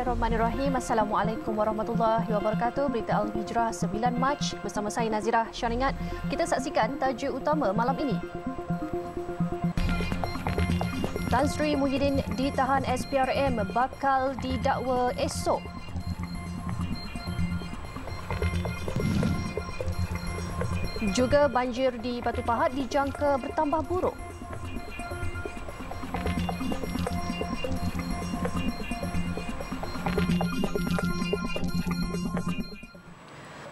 Bismillahirrahmanirrahim. Assalamualaikum warahmatullahi wabarakatuh. Berita Al-Hijrah 9 Mac bersama saya Nazirah Syaringat. Kita saksikan tajuk utama malam ini. Tan Sri Muhyiddin ditahan SPRM bakal didakwa esok. Juga banjir di Batu Pahat dijangka bertambah buruk.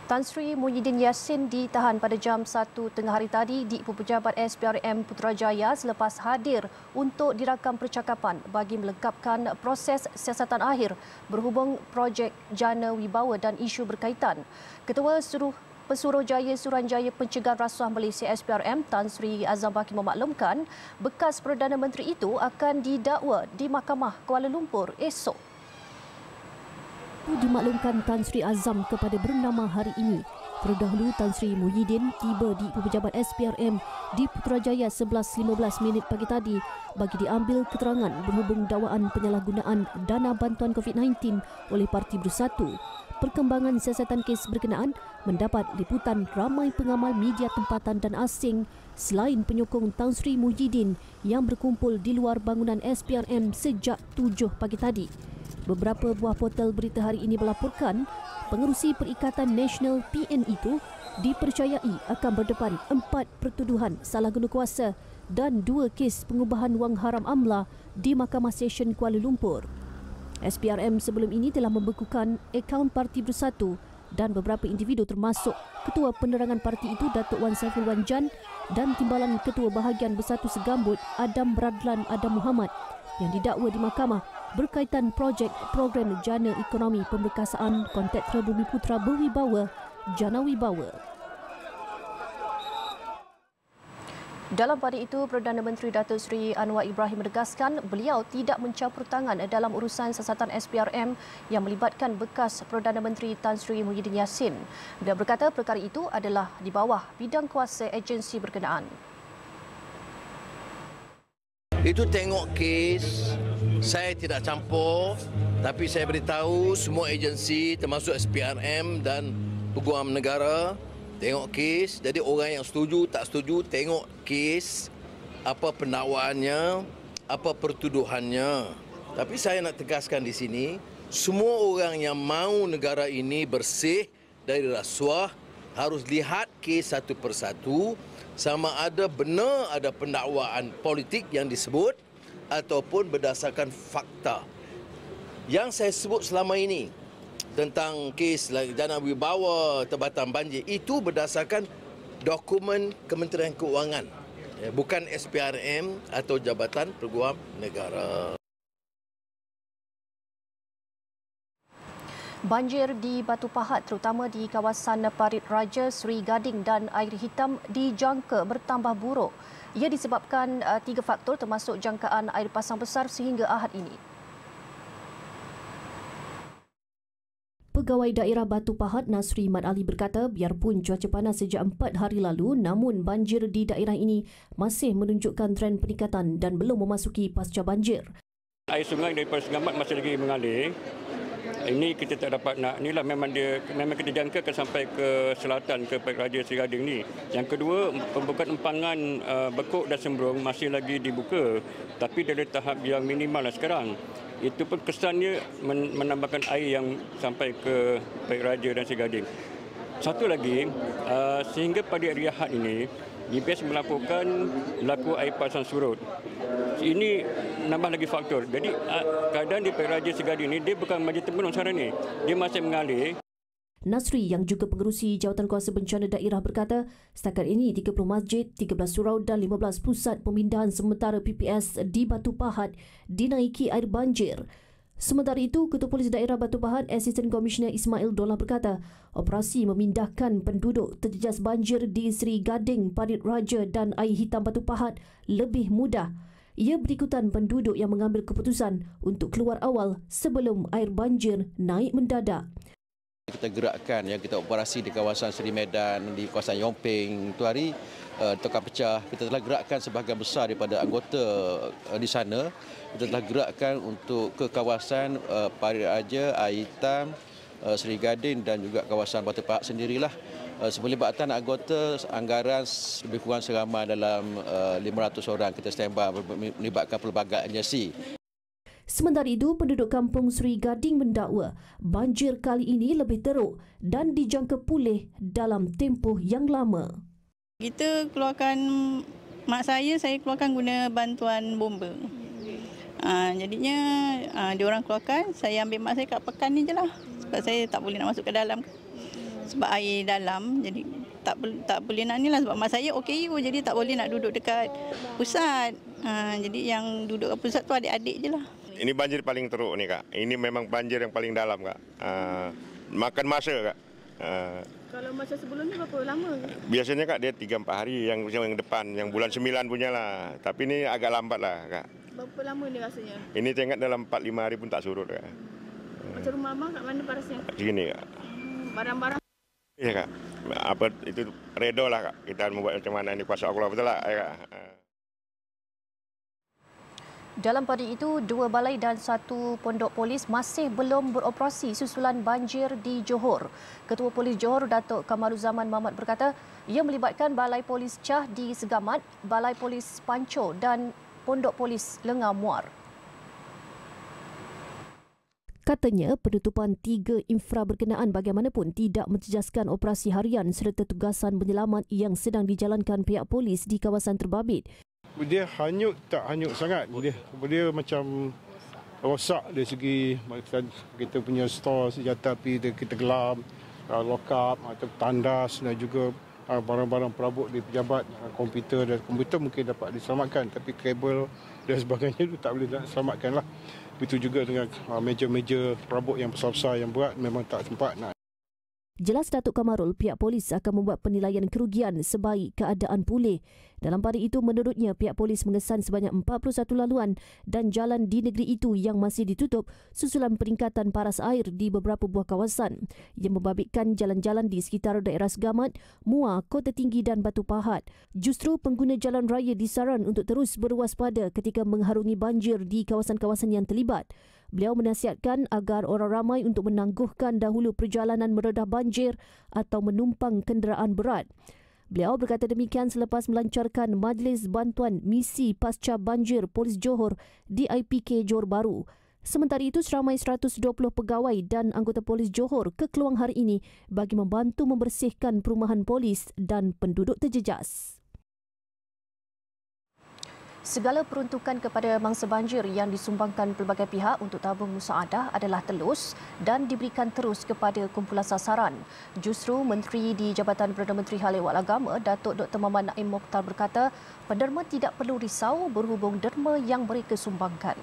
Tan Sri Muhyiddin Yassin ditahan pada jam 1 tengah hari tadi di Ibu Pejabat SPRM Putrajaya selepas hadir untuk dirakam percakapan bagi melengkapkan proses siasatan akhir berhubung projek Jana Wibawa dan isu berkaitan. Ketua Pesuruhjaya Suruhanjaya Pencegahan Rasuah Malaysia SPRM Tan Sri Azam Baki memaklumkan bekas Perdana Menteri itu akan didakwa di Mahkamah Kuala Lumpur esok. Dimaklumkan Tan Sri Azam kepada bernama hari ini. Terdahulu Tan Sri Muhyiddin tiba di Ibu Pejabat SPRM di Putrajaya 11.15 pagi tadi bagi diambil keterangan berhubung dakwaan penyalahgunaan dana bantuan COVID-19 oleh Parti Bersatu. Perkembangan siasatan kes berkenaan mendapat liputan ramai pengamal media tempatan dan asing selain penyokong Tan Sri Muhyiddin yang berkumpul di luar bangunan SPRM sejak 7 pagi tadi. Beberapa buah portal berita hari ini melaporkan pengerusi Perikatan Nasional PN itu dipercayai akan berdepan 4 pertuduhan salah guna kuasa dan 2 kes pengubahan wang haram amla di Mahkamah Session Kuala Lumpur. SPRM sebelum ini telah membekukan akaun Parti Bersatu dan beberapa individu termasuk Ketua Penerangan parti itu Datuk Wan Saiful Wan Jan dan Timbalan Ketua Bahagian Bersatu Segambut Adam Radlan Adam Muhammad yang didakwa di mahkamah berkaitan projek program Jana Ekonomi Pemberkasaan Kontraktor Bumiputra Berwibawa Jana Wibawa. Dalam pada itu, Perdana Menteri Datuk Seri Anwar Ibrahim menegaskan beliau tidak mencampur tangan dalam urusan siasatan SPRM yang melibatkan bekas Perdana Menteri Tan Sri Muhyiddin Yassin. Beliau berkata perkara itu adalah di bawah bidang kuasa agensi berkenaan. Itu tengok kes, saya tidak campur, tapi saya beritahu semua agensi termasuk SPRM dan Peguam Negara tengok kes. Jadi orang yang setuju, tak setuju, tengok kes, apa pendakwaannya, apa pertuduhannya. Tapi saya nak tegaskan di sini, semua orang yang mahu negara ini bersih dari rasuah harus lihat kes satu persatu sama ada benar ada pendakwaan politik yang disebut ataupun berdasarkan fakta. Yang saya sebut selama ini tentang kes Jana Wibawa Tempatan Banjir itu berdasarkan dokumen Kementerian Keuangan, bukan SPRM atau Jabatan Peguam Negara. Banjir di Batu Pahat terutama di kawasan Parit Raja, Seri Gading dan Air Hitam dijangka bertambah buruk. Ia disebabkan 3 faktor termasuk jangkaan air pasang besar sehingga Ahad ini. Pegawai Daerah Batu Pahat Nasri Mat Ali berkata biarpun cuaca panas sejak 4 hari lalu namun banjir di daerah ini masih menunjukkan tren peningkatan dan belum memasuki pasca banjir. Air sungai daripada Sungai Mat masih lagi mengalir. Ini kita tak dapat nak, inilah memang kita jangkakan sampai ke selatan ke Parit Raja Seri Gading ni. Yang kedua, pembukaan empangan Bekuk dan Sembrong masih lagi dibuka tapi dari tahap yang minimal lah sekarang. Itu pun kesannya menambahkan air yang sampai ke Parit Raja dan Seri Gading. Satu lagi, sehingga pada hari Ahad ini, GPS melaporkan berlaku air pasang surut. Ini nambah lagi faktor. Jadi keadaan di Parit Raja Seri Gading ini dia bukan macam temurun sekarang ni. Dia masih mengalir. Nasri yang juga pengerusi Jawatan Kuasa Bencana Daerah berkata setakat ini 30 masjid, 13 surau dan 15 pusat pemindahan sementara PPS di Batu Pahat dinaiki air banjir. Sementara itu, Ketua Polis Daerah Batu Pahat Asisten Komisioner Ismail Dollah berkata operasi memindahkan penduduk terjejas banjir di Seri Gading, Parit Raja dan Air Hitam Batu Pahat lebih mudah. Ia berikutan penduduk yang mengambil keputusan untuk keluar awal sebelum air banjir naik mendadak. kita gerakkan, yang kita operasi di kawasan Seri Medan, di kawasan Yomping tu hari, Tokar Pecah, kita telah gerakkan sebahagian besar daripada anggota di sana. Kita telah gerakkan untuk ke kawasan Parit Raja, Air Hitam, Seri Gading dan juga kawasan Batu Pahat sendirilah. Pelibatan anggota anggaran lebih kurang seramai dalam 500 orang kita standby melibatkan pelbagai agensi. Sementara itu, penduduk kampung Seri Gading mendakwa banjir kali ini lebih teruk dan dijangka pulih dalam tempoh yang lama. Kita keluarkan, mak saya keluarkan guna bantuan bomba. Jadinya diorang keluarkan, saya ambil mak saya kat pekan ni je lah. Sebab saya tak boleh nak masuk ke dalam. Sebab air dalam, jadi tak boleh nak ni lah. Sebab mak saya OKU, jadi tak boleh nak duduk dekat pusat. Jadi yang duduk kat pusat tu adik-adik je lah. Ini banjir paling teruk ni Kak. Ini memang banjir yang paling dalam Kak. Makan masa Kak. Kalau masa sebelum ni berapa lama? Biasanya Kak dia 3-4 hari yang depan, yang bulan 9 punya lah. Tapi ni agak lambat lah Kak. Berapa lama ni rasanya? Ini tengok dalam 4-5 hari pun tak surut Kak. Macam rumah abang kat mana parasnya? Segini Kak. Barang-barang? Ya Kak. Apa itu redo lah Kak. Kita membuat macam mana ni kuasa Allah, betul lah ya, Kak. Dalam pada itu, 2 balai dan 1 pondok polis masih belum beroperasi susulan banjir di Johor. Ketua Polis Johor, Datuk Kamaruzaman Mahmat berkata, ia melibatkan Balai Polis Chah di Segamat, Balai Polis Panco dan Pondok Polis Lengar Muar. Katanya, penutupan 3 infra berkenaan bagaimanapun tidak mencejaskan operasi harian serta tugasan penyelamat yang sedang dijalankan pihak polis di kawasan terbabit. Dia hanyut, tak hanyut sangat. Dia macam rosak dari segi kita punya stor senjata api, kita gelam, lock up atau tandas dan juga barang-barang perabot di pejabat, komputer dan komputer mungkin dapat diselamatkan, tapi kabel dan sebagainya itu tak boleh diselamatkan lah. Begitu juga dengan meja-meja perabot yang besar-besar yang berat memang tak sempat nak. Jelas Datuk Kamarul, pihak polis akan membuat penilaian kerugian sebaik keadaan pulih. Dalam pada itu, menurutnya pihak polis mengesan sebanyak 41 laluan dan jalan di negeri itu yang masih ditutup susulan peningkatan paras air di beberapa buah kawasan yang membabitkan jalan-jalan di sekitar daerah Segamat, Muar, Kota Tinggi dan Batu Pahat. Justru pengguna jalan raya disaran untuk terus berwaspada ketika mengharungi banjir di kawasan-kawasan yang terlibat. Beliau menasihatkan agar orang ramai untuk menangguhkan dahulu perjalanan meredah banjir atau menumpang kenderaan berat. Beliau berkata demikian selepas melancarkan Majlis Bantuan Misi Pasca Banjir Polis Johor di IPK Johor Bahru. Sementara itu, seramai 120 pegawai dan anggota Polis Johor ke Keluang hari ini bagi membantu membersihkan perumahan polis dan penduduk terjejas. Segala peruntukan kepada mangsa banjir yang disumbangkan pelbagai pihak untuk tabung musaadah adalah telus dan diberikan terus kepada kumpulan sasaran. Justru Menteri di Jabatan Perdana Menteri Hal Ehwal Agama, Datuk Dr. Muhammad Naim Mokhtar berkata, penderma tidak perlu risau berhubung derma yang mereka sumbangkan.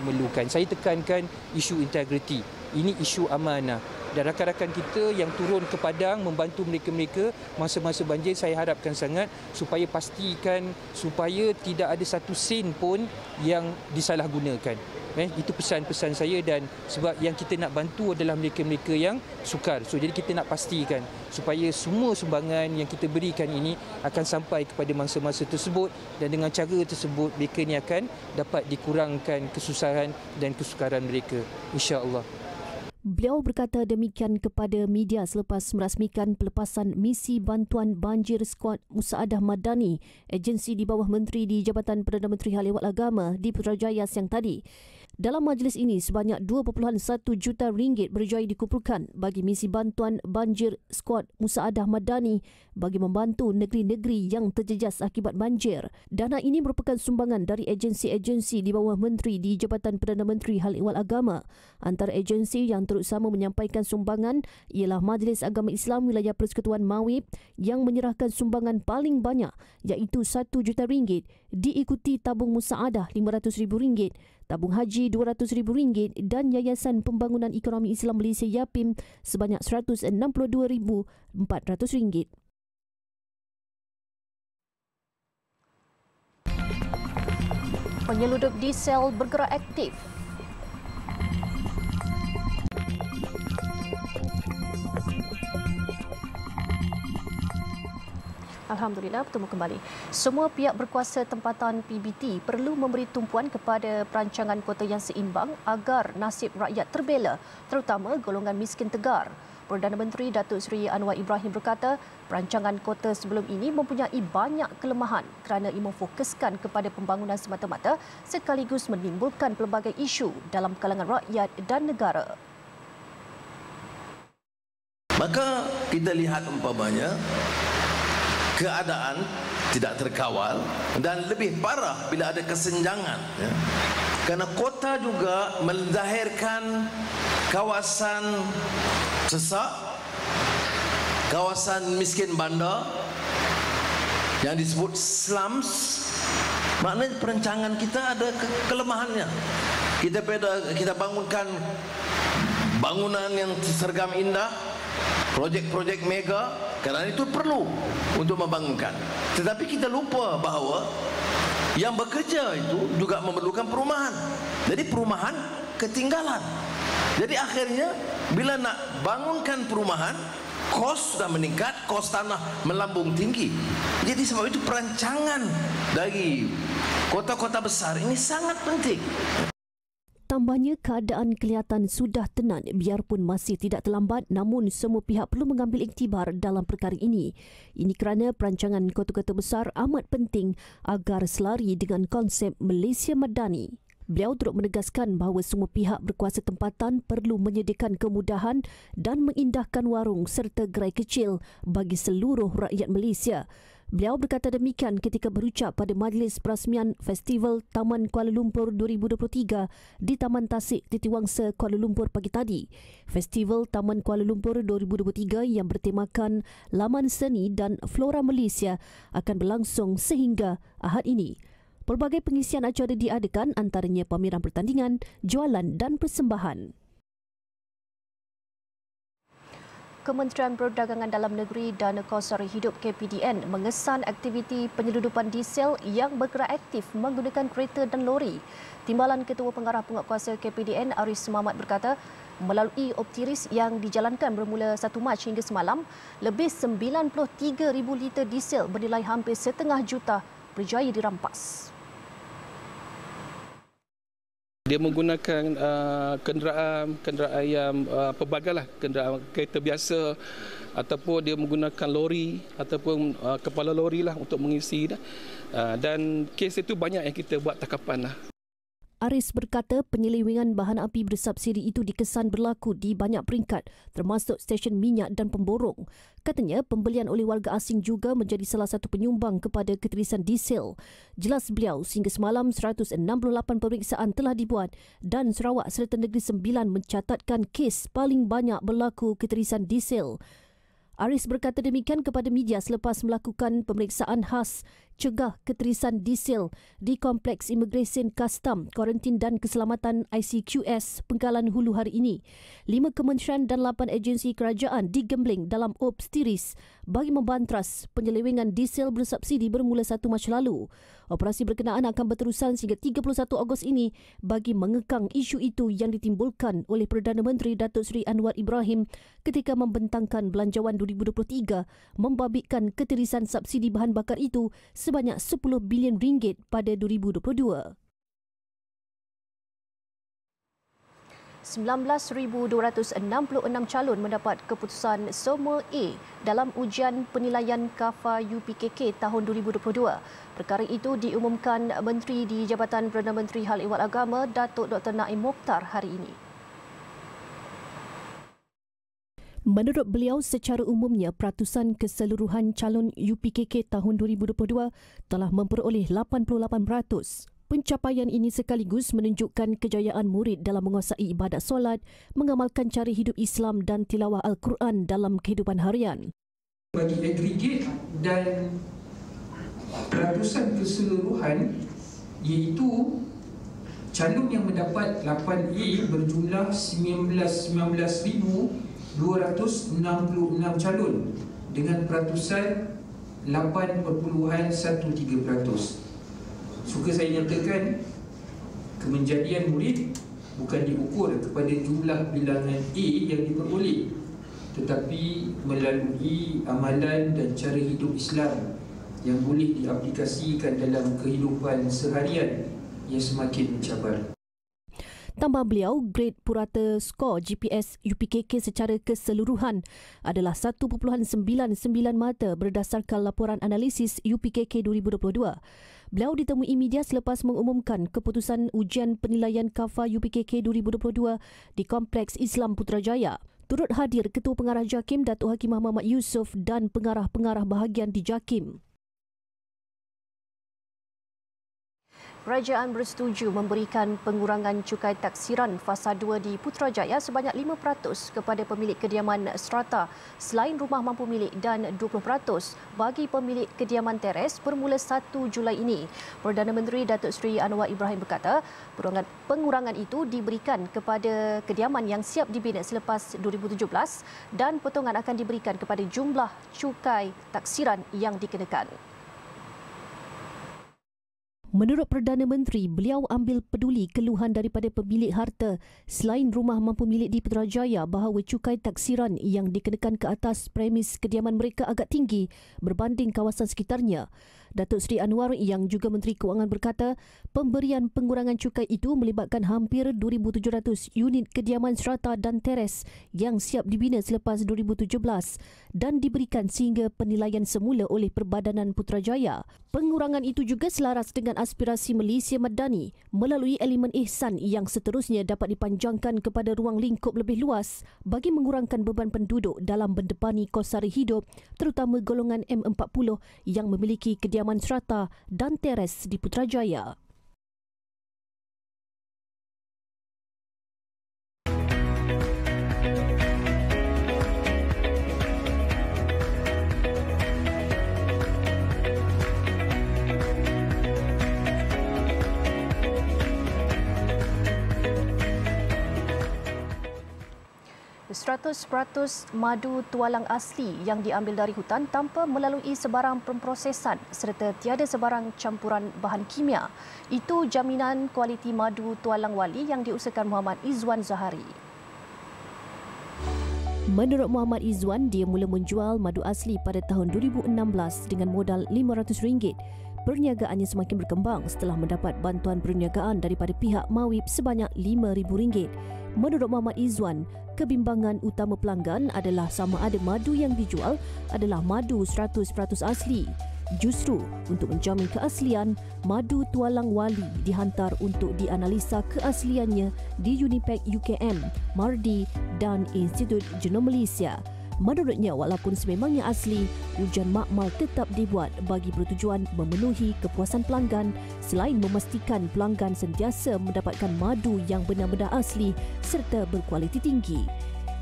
Memerlukan, saya tekankan isu integriti. Ini isu amanah. Dan rakan-rakan kita yang turun ke padang membantu mereka-mereka masa-masa banjir, saya harapkan sangat supaya pastikan supaya tidak ada satu sen pun yang disalahgunakan. Itu pesan-pesan saya, dan sebab yang kita nak bantu adalah mereka-mereka yang sukar. Jadi kita nak pastikan supaya semua sumbangan yang kita berikan ini akan sampai kepada mangsa-mangsa tersebut, dan dengan cara tersebut mereka ini akan dapat dikurangkan kesusahan dan kesukaran mereka, insya-Allah. Beliau berkata demikian kepada media selepas merasmikan pelepasan misi bantuan banjir skuad Musaadah Madani, agensi di bawah Menteri di Jabatan Perdana Menteri Hal Ehwal Agama di Putrajaya siang tadi. Dalam majlis ini, sebanyak 2.1 juta ringgit berjaya dikumpulkan bagi misi bantuan banjir skuad Musaadah Madani bagi membantu negeri-negeri yang terjejas akibat banjir. Dana ini merupakan sumbangan dari agensi-agensi di bawah Menteri di Jabatan Perdana Menteri Hal Ehwal Agama. Antara agensi yang turut sama menyampaikan sumbangan ialah Majlis Agama Islam Wilayah Persekutuan Mawib yang menyerahkan sumbangan paling banyak iaitu RM1 juta, diikuti Tabung Musaadah RM500,000, Tabung Haji RM200,000 dan Yayasan Pembangunan Ekonomi Islam Malaysia YAPIM sebanyak RM162,400. Penyeludup diesel bergerak aktif. Alhamdulillah, bertemu kembali. Semua pihak berkuasa tempatan PBT perlu memberi tumpuan kepada perancangan kota yang seimbang agar nasib rakyat terbela, terutama golongan miskin tegar. Perdana Menteri Datuk Seri Anwar Ibrahim berkata, perancangan kota sebelum ini mempunyai banyak kelemahan kerana ia memfokuskan kepada pembangunan semata-mata sekaligus menimbulkan pelbagai isu dalam kalangan rakyat dan negara. Maka kita lihat umpamanya keadaan tidak terkawal dan lebih parah bila ada kesenjangan. Kerana kota juga menzahirkan kawasan sesak, kawasan miskin bandar yang disebut slums. Maknanya perancangan kita ada kelemahannya. Kita bangunkan bangunan yang sergam indah, projek-projek mega, kerana itu perlu untuk membangunkan. Tetapi kita lupa bahawa yang bekerja itu juga memerlukan perumahan. Jadi perumahan ketinggalan. Jadi akhirnya bila nak bangunkan perumahan, kos sudah meningkat, kos tanah melambung tinggi. Jadi sebab itu perancangan dari kota-kota besar ini sangat penting. Tambahnya, keadaan kelihatan sudah tenang biarpun masih tidak terlambat, namun semua pihak perlu mengambil iktibar dalam perkara ini. Ini kerana perancangan kota-kota besar amat penting agar selari dengan konsep Malaysia Madani. Beliau turut menegaskan bahawa semua pihak berkuasa tempatan perlu menyediakan kemudahan dan mengindahkan warung serta gerai kecil bagi seluruh rakyat Malaysia. Beliau berkata demikian ketika berucap pada majlis perasmian Festival Taman Kuala Lumpur 2023 di Taman Tasik Titiwangsa Kuala Lumpur pagi tadi. Festival Taman Kuala Lumpur 2023 yang bertemakan Laman Seni dan Flora Malaysia akan berlangsung sehingga Ahad ini. Pelbagai pengisian acara diadakan, antaranya pameran pertandingan, jualan dan persembahan. Kementerian Perdagangan Dalam Negeri dan Kos Sara Hidup KPDN mengesan aktiviti penyeludupan diesel yang bergerak aktif menggunakan kereta dan lori. Timbalan Ketua Pengarah Penguatkuasa KPDN Aris Mamat berkata, melalui optiris yang dijalankan bermula 1 Mac hingga semalam, lebih 93,000 liter diesel bernilai hampir setengah juta berjaya dirampas. Dia menggunakan kenderaan yang pelbagai lah, kenderaan kereta biasa ataupun dia menggunakan lori ataupun kepala lori lah untuk mengisi dan kes itu banyak yang kita buat tangkapan lah. Aris berkata penyelewengan bahan api bersubsidi itu dikesan berlaku di banyak peringkat termasuk stesen minyak dan pemborong. Katanya pembelian oleh warga asing juga menjadi salah satu penyumbang kepada keterisan diesel. Jelas beliau, sehingga semalam 168 pemeriksaan telah dibuat dan Sarawak serta Negeri Sembilan mencatatkan kes paling banyak berlaku keterisan diesel. Aris berkata demikian kepada media selepas melakukan pemeriksaan khas cegah keterisan diesel di Kompleks Imigresen Kastam, Kuarantin dan Keselamatan ICQS Pengkalan Hulu hari ini. 5 kementerian dan 8 agensi kerajaan digembling dalam optiris bagi membantras penyelewengan diesel bersubsidi bermula 1 Mac lalu. Operasi berkenaan akan berterusan sehingga 31 Ogos ini bagi mengekang isu itu yang ditimbulkan oleh Perdana Menteri Datuk Seri Anwar Ibrahim ketika membentangkan belanjawan 2023 membabitkan keterisan subsidi bahan bakar itu sebanyak 10 bilion ringgit pada 2022. 19,266 calon mendapat keputusan semua A dalam ujian penilaian KAFA UPKK tahun 2022. Perkara itu diumumkan Menteri di Jabatan Perdana Menteri Hal Ehwal Agama Datuk Dr. Naim Mokhtar hari ini. Menurut beliau, secara umumnya peratusan keseluruhan calon UPKK tahun 2022 telah memperoleh 88%. Pencapaian ini sekaligus menunjukkan kejayaan murid dalam menguasai ibadat solat, mengamalkan cara hidup Islam dan tilawah Al-Quran dalam kehidupan harian. Bagi agregat dan peratusan keseluruhan, iaitu calon yang mendapat 8A berjumlah 19,266 calon dengan peratusan 8.13%. Suka saya nyatakan, kemenjadian murid bukan diukur kepada jumlah bilangan A yang diperoleh, tetapi melalui amalan dan cara hidup Islam yang boleh diaplikasikan dalam kehidupan seharian ia semakin mencabar. Tambah beliau, grade purata skor GPS UPKK secara keseluruhan adalah 1.99 mata berdasarkan laporan analisis UPKK 2022. Beliau ditemui media selepas mengumumkan keputusan ujian penilaian KAFA UPKK 2022 di Kompleks Islam Putrajaya. Turut hadir Ketua Pengarah JAKIM Datuk Hakimah Muhammad Yusof dan pengarah-pengarah bahagian di JAKIM. Kerajaan bersetuju memberikan pengurangan cukai taksiran fasa 2 di Putrajaya sebanyak 5% kepada pemilik kediaman strata selain rumah mampu milik dan 20% bagi pemilik kediaman teres bermula 1 Julai ini. Perdana Menteri Datuk Seri Anwar Ibrahim berkata, pengurangan itu diberikan kepada kediaman yang siap dibina selepas 2017 dan potongan akan diberikan kepada jumlah cukai taksiran yang dikenakan. Menurut Perdana Menteri, beliau ambil peduli keluhan daripada pemilik harta selain rumah mampu milik di Putrajaya bahawa cukai taksiran yang dikenakan ke atas premis kediaman mereka agak tinggi berbanding kawasan sekitarnya. Datuk Seri Anwar yang juga Menteri Kewangan berkata, pemberian pengurangan cukai itu melibatkan hampir 2,700 unit kediaman strata dan teres yang siap dibina selepas 2017 dan diberikan sehingga penilaian semula oleh Perbadanan Putrajaya. Pengurangan itu juga selaras dengan aspirasi Malaysia Madani melalui elemen ihsan yang seterusnya dapat dipanjangkan kepada ruang lingkup lebih luas bagi mengurangkan beban penduduk dalam mendepani kos sara hidup, terutama golongan M40 yang memiliki kediaman strata dan teres di Putrajaya. Seratus madu tualang asli yang diambil dari hutan tanpa melalui sebarang pemprosesan serta tiada sebarang campuran bahan kimia. Itu jaminan kualiti madu tualang wali yang diusahakan Muhammad Izwan Zahari. Menurut Muhammad Izwan, dia mula menjual madu asli pada tahun 2016 dengan modal RM500. Perniagaannya semakin berkembang setelah mendapat bantuan perniagaan daripada pihak Mawib sebanyak RM5,000. Menurut Muhammad Izwan, kebimbangan utama pelanggan adalah sama ada madu yang dijual adalah madu 100% asli. Justru untuk menjamin keaslian, madu tualang wali dihantar untuk dianalisa keasliannya di Unipek UKM, Mardi dan Institut Genom Malaysia. Menurutnya, walaupun sememangnya asli, ujian makmal tetap dibuat bagi bertujuan memenuhi kepuasan pelanggan selain memastikan pelanggan sentiasa mendapatkan madu yang benar-benar asli serta berkualiti tinggi.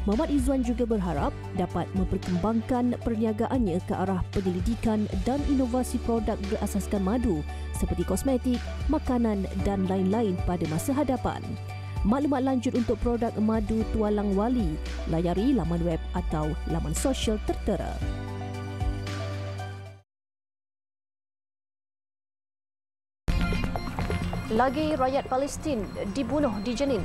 Muhammad Izwan juga berharap dapat memperkembangkan perniagaannya ke arah penyelidikan dan inovasi produk berasaskan madu seperti kosmetik, makanan dan lain-lain pada masa hadapan. Maklumat lanjut untuk produk madu tualang wali, layari laman web atau laman sosial tertera. Lagi rakyat Palestin dibunuh di Jenin.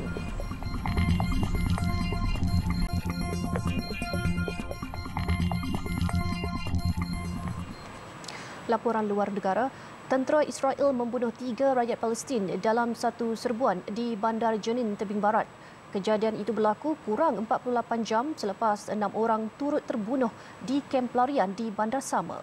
Laporan luar negara, tentera Israel membunuh 3 rakyat Palestin dalam satu serbuan di Bandar Jenin, tebing barat. Kejadian itu berlaku kurang 48 jam selepas 6 orang turut terbunuh di kamp pelarian di bandar sama.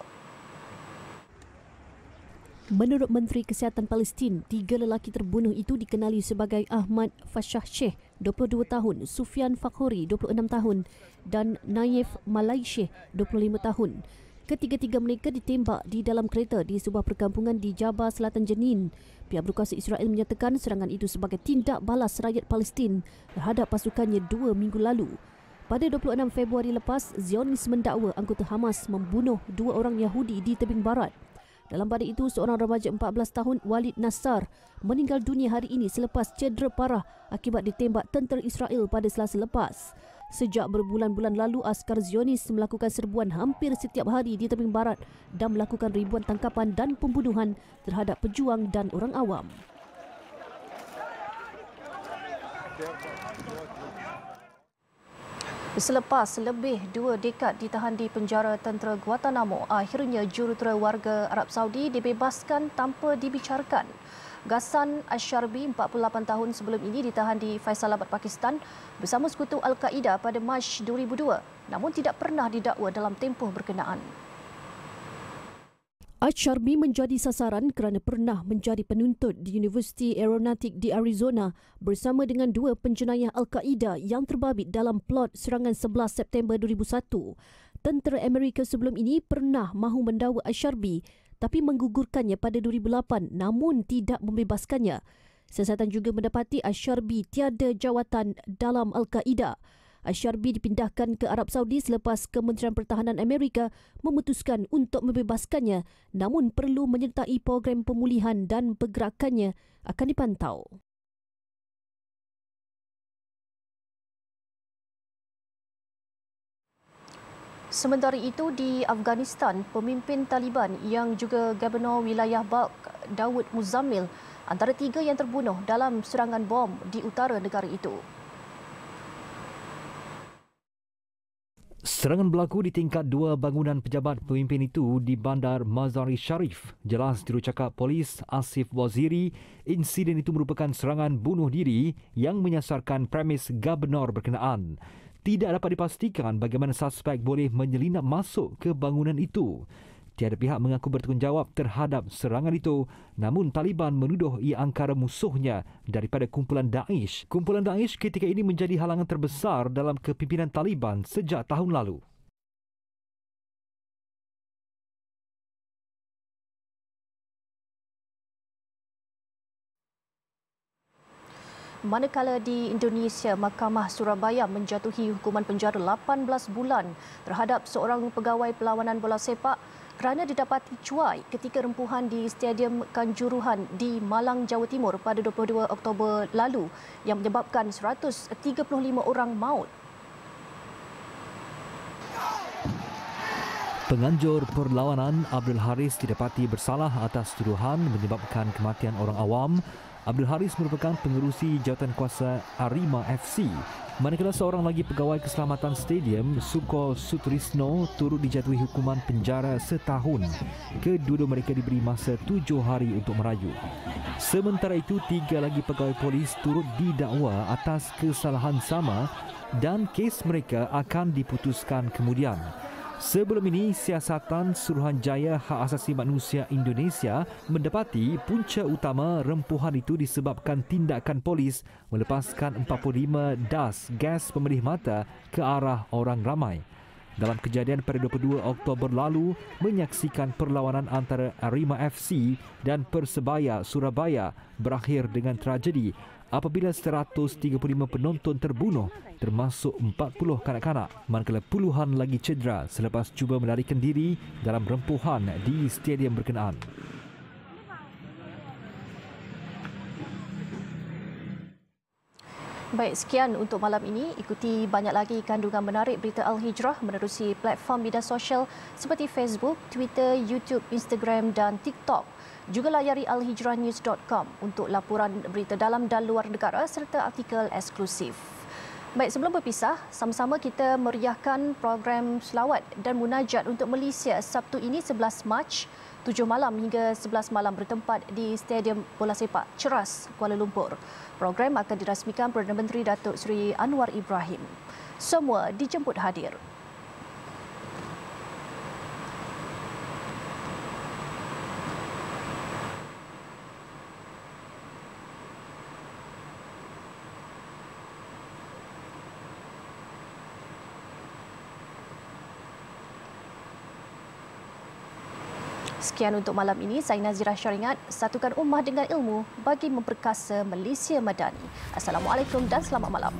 Menurut Menteri Kesihatan Palestin, 3 lelaki terbunuh itu dikenali sebagai Ahmad Fashah Sheikh, 22 tahun, Sufyan Fakhuri, 26 tahun dan Naif Malaysyeh, 25 tahun. Ketiga-tiga mereka ditembak di dalam kereta di sebuah perkampungan di Jabal Selatan Jenin. Pihak berkuasa Israel menyatakan serangan itu sebagai tindak balas rakyat Palestin terhadap pasukannya 2 minggu lalu. Pada 26 Februari lepas, Zionis mendakwa anggota Hamas membunuh 2 orang Yahudi di tebing barat. Dalam pada itu, seorang remaja 14 tahun, Walid Nassar, meninggal dunia hari ini selepas cedera parah akibat ditembak tentera Israel pada Selasa lepas. Sejak berbulan-bulan lalu, askar Zionis melakukan serbuan hampir setiap hari di tebing barat dan melakukan ribuan tangkapan dan pembunuhan terhadap pejuang dan orang awam. Selepas lebih 2 dekad ditahan di penjara tentera Guantanamo, akhirnya jurutera warga Arab Saudi dibebaskan tanpa dibicarakan. Ghassan Al-Sharbi, 48 tahun sebelum ini ditahan di Faisalabad, Pakistan bersama sekutu Al-Qaeda pada Mac 2002, namun tidak pernah didakwa dalam tempoh berkenaan. Al-Sharbi menjadi sasaran kerana pernah menjadi penuntut di Universiti Aeronautik di Arizona bersama dengan 2 penjenayah Al-Qaeda yang terbabit dalam plot serangan 11 September 2001. Tentera Amerika sebelum ini pernah mahu mendakwa Al-Sharbi tapi menggugurkannya pada 2008 namun tidak membebaskannya. Siasatan juga mendapati Al-Sharbi tiada jawatan dalam Al-Qaeda. Al-Sharbi dipindahkan ke Arab Saudi selepas Kementerian Pertahanan Amerika memutuskan untuk membebaskannya, namun perlu menyertai program pemulihan dan pergerakannya akan dipantau. Sementara itu, di Afghanistan, pemimpin Taliban yang juga Gubernur Wilayah Balkh, Daud Muzammil, antara 3 yang terbunuh dalam serangan bom di utara negara itu. Serangan berlaku di tingkat 2 bangunan pejabat pemimpin itu di Bandar Mazar-i Sharif. Jelas jurucakap polis Asif Waziri, insiden itu merupakan serangan bunuh diri yang menyasarkan premis gubernur berkenaan. Tidak dapat dipastikan bagaimana suspek boleh menyelinap masuk ke bangunan itu. Tiada pihak mengaku bertanggungjawab terhadap serangan itu, namun Taliban menuduh ia angkara musuhnya daripada kumpulan Daesh. Kumpulan Daesh ketika ini menjadi halangan terbesar dalam kepimpinan Taliban sejak tahun lalu. Manakala di Indonesia, Mahkamah Surabaya menjatuhi hukuman penjara 18 bulan terhadap seorang pegawai perlawanan bola sepak kerana didapati cuai ketika rempuhan di Stadium Kanjuruhan di Malang, Jawa Timur pada 22 Oktober lalu yang menyebabkan 135 orang maut. Penganjur perlawanan Abdul Haris didapati bersalah atas tuduhan menyebabkan kematian orang awam. Abdul Haris merupakan pengerusi jawatankuasa Arima FC. Manakala seorang lagi pegawai keselamatan stadium, Suko Sutrisno, turut dijatuhi hukuman penjara setahun. Kedua-dua mereka diberi masa 7 hari untuk merayu. Sementara itu, 3 lagi pegawai polis turut didakwa atas kesalahan sama dan kes mereka akan diputuskan kemudian. Sebelum ini, Siasatan Suruhanjaya Hak Asasi Manusia Indonesia mendapati punca utama rempuhan itu disebabkan tindakan polis melepaskan 45 das gas pemedih mata ke arah orang ramai. Dalam kejadian pada 22 Oktober lalu, menyaksikan perlawanan antara Arima FC dan Persebaya Surabaya berakhir dengan tragedi apabila 135 penonton terbunuh, termasuk 40 kanak-kanak, manakala puluhan lagi cedera selepas cuba melarikan diri dalam rempuhan di stadium berkenaan. Baik, sekian untuk malam ini. Ikuti banyak lagi kandungan menarik berita Al-Hijrah menerusi platform media sosial seperti Facebook, Twitter, YouTube, Instagram dan TikTok. Juga layari alhijrahnews.com untuk laporan berita dalam dan luar negara serta artikel eksklusif. Baik, sebelum berpisah, sama-sama kita meriahkan program selawat dan munajat untuk Malaysia Sabtu ini 11 Mac, 7 malam hingga 11 malam bertempat di Stadium Bola Sepak Ceras, Kuala Lumpur. Program akan dirasmikan Perdana Menteri Datuk Seri Anwar Ibrahim. Semua dijemput hadir. Sekian untuk malam ini. Saya Nazirah Syaringat. Satukan ummah dengan ilmu bagi memperkasa Malaysia Madani. Assalamualaikum dan selamat malam.